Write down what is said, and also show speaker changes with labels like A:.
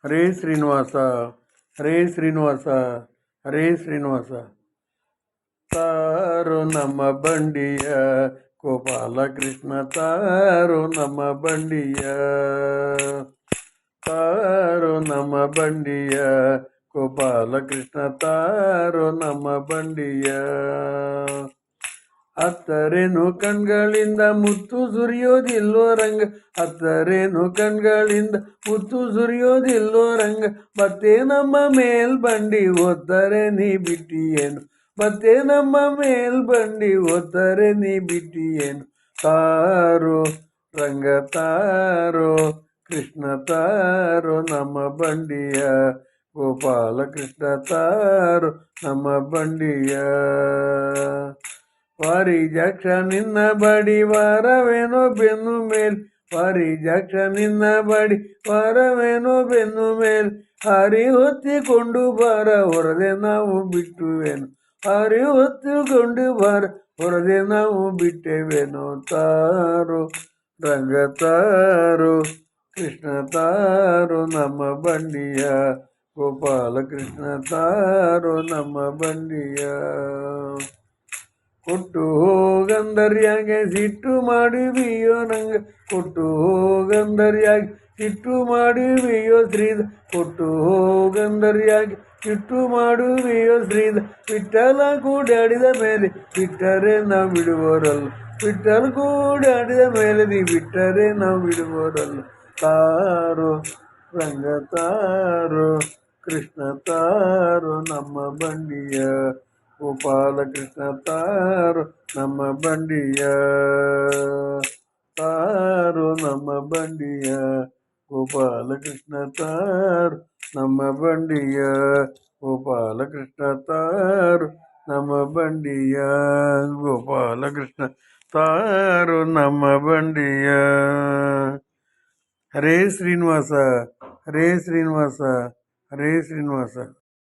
A: ಹರೇ ಶ್ರೀನಿವಾಸ, ಹರೇ ಶ್ರೀನಿವಾಸ, ಹರೇ ಶ್ರೀನಿವಾಸ. ತಾರು ನಮ್ಮ ಬಂಡಿಯ ಗೋಪಾಲಕೃಷ್ಣ, ತಾರು ನಮ್ಮ ಬಂಡಿಯ, ತಾರು ನಮ್ಮ ಬಂಡಿಯ ಗೋಪಾಲಕೃಷ್ಣ, ತಾರು ನಮ್ಮ ಬಂಡಿಯ. ಹತ್ತರೇನು ಕಣ್ಗಳಿಂದ ಮುತ್ತು ಸುರಿಯೋದಿಲ್ಲೋ ರಂಗ, ಹತ್ತರೇನು ಕಣ್ಗಳಿಂದ ಮುತ್ತು ಸುರಿಯೋದಿಲ್ಲೋ ರಂಗ. ಮತ್ತೆ ನಮ್ಮ ಮೇಲ್ ಬಂಡಿ ಓದ್ತಾರೆ ನೀ ಬಿಟ್ಟಿಯೇನು, ಮತ್ತೆ ನಮ್ಮ ಮೇಲ್ ಬಂಡಿ ಓದ್ತಾರೆ ನೀ ಬಿಟ್ಟಿಯೇನು. ತಾರೋ ರಂಗ ತಾರೋ ಕೃಷ್ಣ, ತಾರೋ ನಮ್ಮ ಬಂಡಿಯ ಗೋಪಾಲಕೃಷ್ಣ, ತಾರೋ ನಮ್ಮ ಬಂಡಿಯ. ವಾರಿಜಾಕ್ಷ ನಿನ್ನ ಬಡಿ ವಾರವೇನೋ ಬೆನ್ನು ಮೇಲ್, ವಾರಿಜಾಕ್ಷ ನಿನ್ನ ಬಡಿ ವಾರವೇನೋ ಬೆನ್ನು ಮೇಲ್. ಹಾರಿ ಹೊತ್ತಿಕೊಂಡು ಬಾರ ಹೊರದೆ ನಾವು ಬಿಟ್ಟುವೇನು, ಹಾರಿ ಹೊತ್ತಿಕೊಂಡು ಬಾರ ಹೊರದೆ ನಾವು ಬಿಟ್ಟೆವೇನೋ. ತಾರೋ ರಂಗ ತಾರೋ ಕೃಷ್ಣ, ತಾರೋ ನಮ್ಮ ಬಂಡಿಯ ಗೋಪಾಲಕೃಷ್ಣ, ತಾರೋ ನಮ್ಮ ಬಂಡಿಯ. ಕೊಟ್ಟು ಹೋಗಂದರ್ಯಾಗೆ ಸಿಟ್ಟು ಮಾಡುವಿಯೋ ನಂಗ, ಕೊಟ್ಟು ಹೋಗಂದರ್ಯಾಗೆ ಸಿಟ್ಟು ಮಾಡುವಿಯೋ ಶ್ರೀದ, ಕೊಟ್ಟು ಹೋಗಂದರ್ಯಾಗೆ ಸಿಟ್ಟು ಮಾಡುವಿಯೋ ಶ್ರೀದ. ವಿಠಲ ಕೂಡಾಡಿದ ಮೇಲೆ ಬಿಟ್ಟರೆ ನಾವು ಬಿಡುವರಲ್ಲ, ವಿಠಲ ಕೂಡಾಡಿದ ಮೇಲೆ ನೀ ಬಿಟ್ಟರೆ ನಾವು ಬಿಡುವರಲ್ಲ. ತಾರೋ ರಂಗ ತಾರೋ ಕೃಷ್ಣ, ತಾರೋ ನಮ್ಮ ಬಂಡಿಯ ಗೋಪಾಲಕೃಷ್ಣ, ತಾರೋ ನಮ್ಮ ಬಂಡಿಯ, ತಾರೋ ನಮ್ಮ ಬಂಡಿಯ ಗೋಪಾಲಕೃಷ್ಣ, ತಾರೋ ನಮ್ಮ ಬಂಡಿಯ ಗೋಪಾಲಕೃಷ್ಣ, ತಾರೋ ನಮ್ಮ ಬಂಡಿಯ ಗೋಪಾಲಕೃಷ್ಣ, ತಾರೋ ನಮ್ಮ ಬಂಡಿಯ. ಹರೇ ಶ್ರೀನಿವಾಸ, ಹರೇ ಶ್ರೀನಿವಾಸ, ಹರೇ ಶ್ರೀನಿವಾಸ.